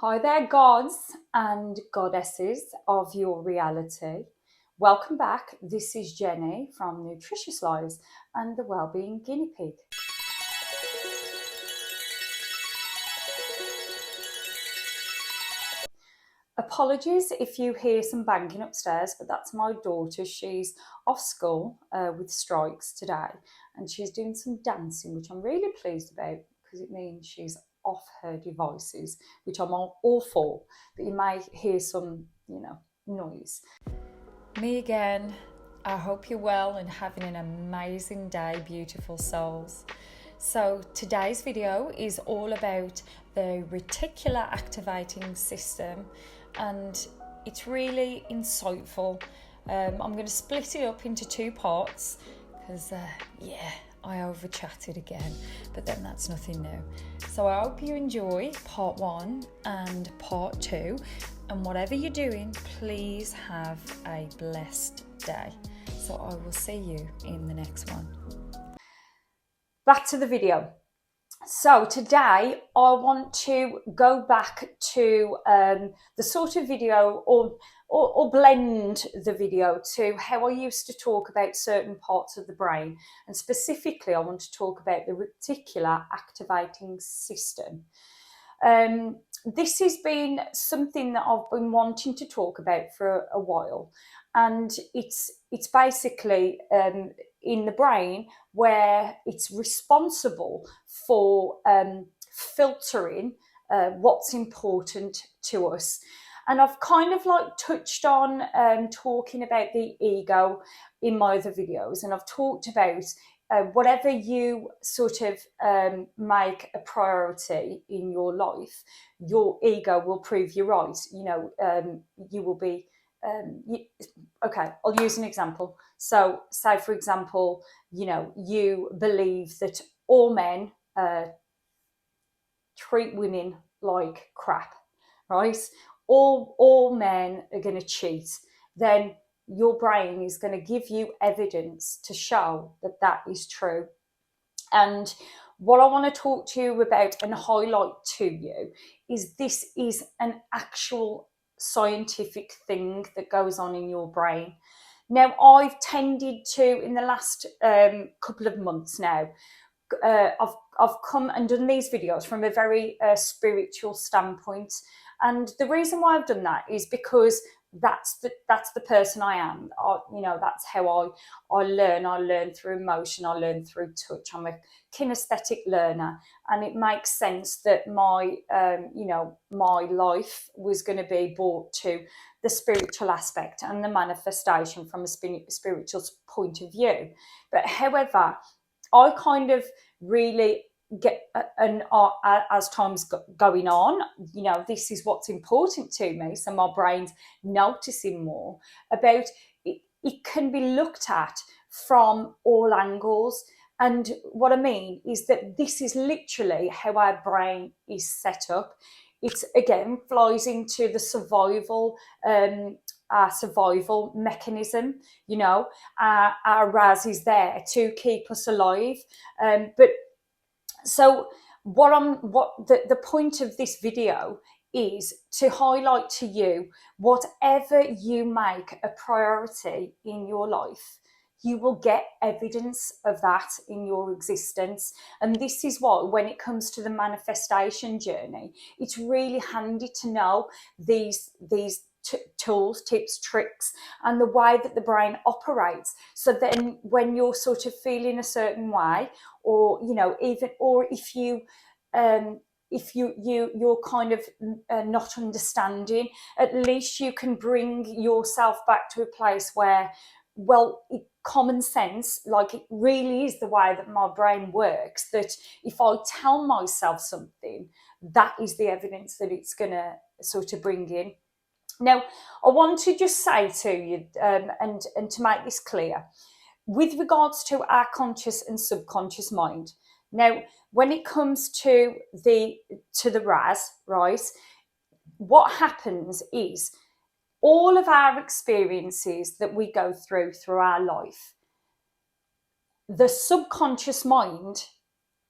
Hi there, gods and goddesses of your reality. Welcome back. This is Jenny from Nutritiouslives and the Wellbeing Guinea Pig. Apologies if you hear some banging upstairs, but that's my daughter. She's off school with strikes today and she's doing some dancing, which I'm really pleased about because it means she's off her devices, which I'm all for, but you may hear some, noise. Me again. I hope you're well and having an amazing day, beautiful souls. So today's video is all about the reticular activating system, and it's really insightful. I'm going to split it up into two parts because I over chatted again, but then that's nothing new. So I hope you enjoy part one and part two, and whatever you're doing, please have a blessed day. So I will see you in the next one. Back to the video. So today I want to go back to the sort of video or blend the video to how I used to talk about certain parts of the brain, and specifically I want to talk about the reticular activating system. This has been something that I've been wanting to talk about for a while, and it's basically in the brain where it's responsible for filtering what's important to us. And I've kind of like touched on talking about the ego in my other videos, and I've talked about whatever you sort of make a priority in your life, your ego will prove you right. You will be okay, I'll use an example. So say for example, you believe that all men treat women like crap, right? All men are going to cheat. Then your brain is going to give you evidence to show that that is true. And what I want to talk to you about and highlight to you is this is an actual scientific thing that goes on in your brain. Now, I've tended to, in the last couple of months now, I've come and done these videos from a very spiritual standpoint. And the reason why I've done that is because that's the person I am. That's how I learn. I learn through emotion. I learn through touch. I'm a kinesthetic learner, and it makes sense that my my life was going to be brought to the spiritual aspect and the manifestation from a spiritual point of view. But however, I kind of really get, and as time's going on, this is what's important to me. So my brain's noticing more about it. It can be looked at from all angles. And what I mean is that this is literally how our brain is set up. It's again flies into the survival our survival mechanism. Our RAS is there to keep us alive. But so what the point of this video is to highlight to you, whatever you make a priority in your life, you will get evidence of that in your existence. And this is why, when it comes to the manifestation journey, it's really handy to know these tools, tips, tricks, and the way that the brain operates. So then when you're sort of feeling a certain way, or if you're kind of not understanding, at least you can bring yourself back to a place where, common sense, like it really is the way that my brain works, that if I tell myself something, that is the evidence that it's going to sort of bring in. Now, I want to just say to you, and to make this clear, with regards to our conscious and subconscious mind. Now, when it comes to the RAS, right, what happens is all of our experiences that we go through our life, the subconscious mind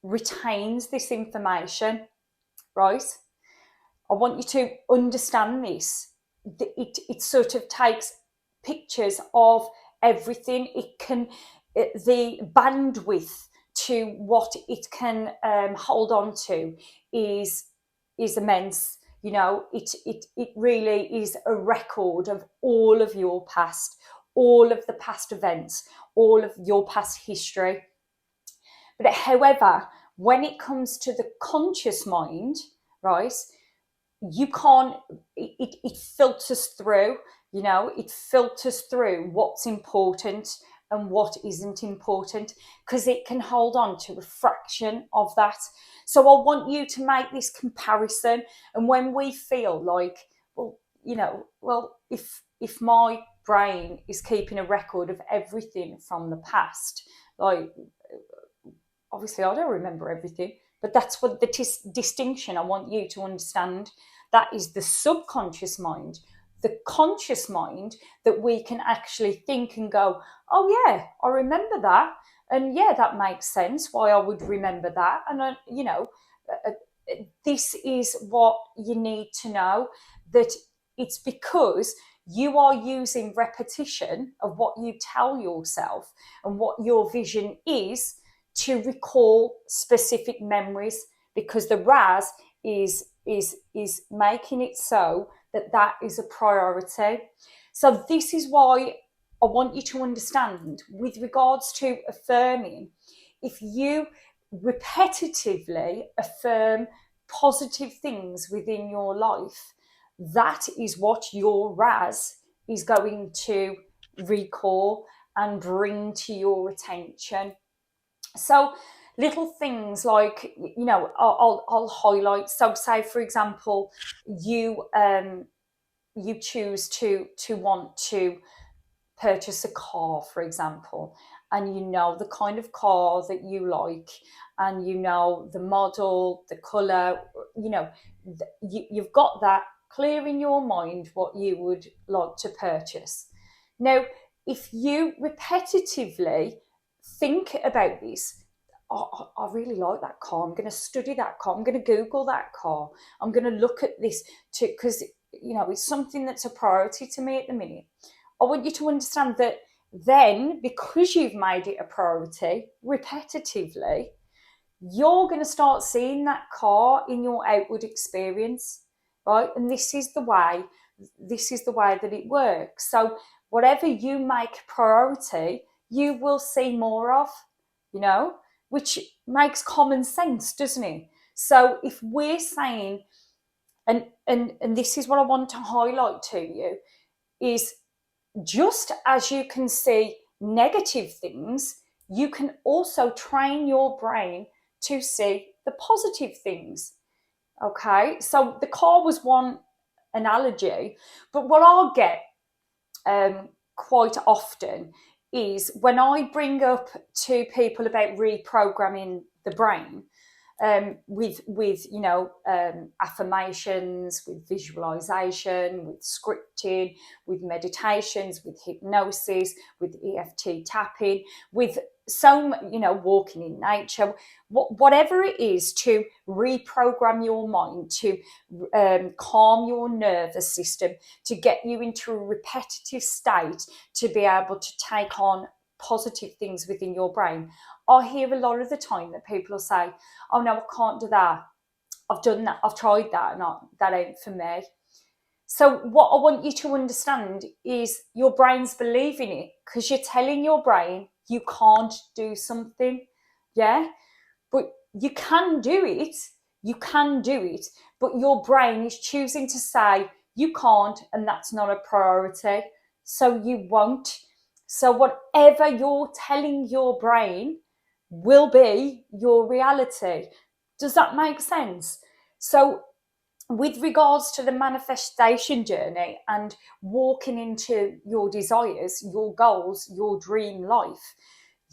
retains this information, right? I want you to understand this. It sort of takes pictures of everything. The bandwidth to what it can hold on to is immense. You know, it really is a record of all of your past, all of the past events, all of your past history. But however, when it comes to the conscious mind, right, you can't, it filters through, you know, it filters through what's important and what isn't important, because it can hold on to a fraction of that. So I want you to make this comparison. And when we feel like, well, you know, well, if my brain is keeping a record of everything from the past, like, obviously I don't remember everything, but that's what the distinction I want you to understand. That is the subconscious mind. The conscious mind, that we can actually think and go, oh yeah, I remember that, and yeah, that makes sense why I would remember that. And uh, this is what you need to know, that it's because you are using repetition of what you tell yourself and what your vision is to recall specific memories, because the RAS is making it so that that is a priority. So this is why I want you to understand, with regards to affirming, if you repetitively affirm positive things within your life, that is what your RAS is going to recall and bring to your attention. So little things like, you know, I'll highlight. So say, for example, you you choose to want to purchase a car, for example, and you know the kind of car that you like, and you know the model, the color, you know, you've got that clear in your mind what you would like to purchase. Now, if you repetitively think about this, I really like that car, I'm going to study that car, I'm going to Google that car, I'm going to look at this, to because, you know, it's something that's a priority to me at the minute. I want you to understand that then, because you've made it a priority repetitively, you're going to start seeing that car in your outward experience, right? And this is the way that it works. So whatever you make priority, you will see more of, you know, which makes common sense, doesn't it? So if we're saying, and this is what I want to highlight to you, is just as you can see negative things, you can also train your brain to see the positive things. Okay, so the car was one analogy, but what I'll get quite often is when I bring up to people about reprogramming the brain, with you know, affirmations, with visualization, with scripting, with meditations, with hypnosis, with EFT tapping, with you know, walking in nature, whatever it is to reprogram your mind, to calm your nervous system, to get you into a repetitive state, to be able to take on positive things within your brain. I hear a lot of the time that people will say, oh no, I can't do that, I've done that, I've tried that, not that ain't for me. So what I want you to understand is your brain's believing it, because you're telling your brain you can't do something. Yeah, but you can do it, you can do it, but your brain is choosing to say you can't, and that's not a priority, so you won't. So whatever you're telling your brain will be your reality. Does that make sense? So with regards to the manifestation journey and walking into your desires, your goals, your dream life,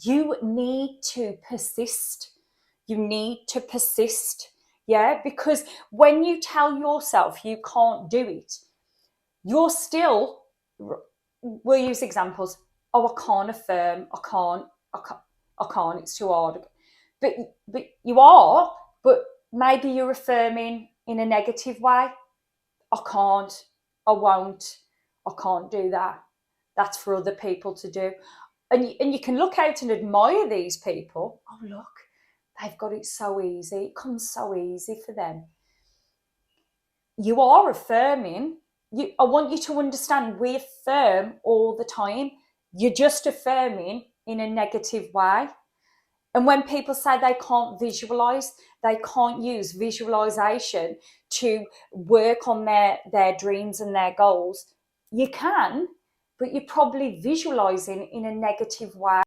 you need to persist. You need to persist. Yeah, because when you tell yourself you can't do it, you're still, we'll use examples. Oh, I can't affirm, I can't, it's too hard. But you are, but maybe you're affirming in a negative way. I can't, I won't, I can't do that. That's for other people to do. And you can look out and admire these people. Oh, look, they've got it so easy. It comes so easy for them. You are affirming. I want you to understand we affirm all the time. You're just affirming in a negative way. And when people say they can't visualize, they can't use visualization to work on their dreams and their goals, you can, but you're probably visualizing in a negative way.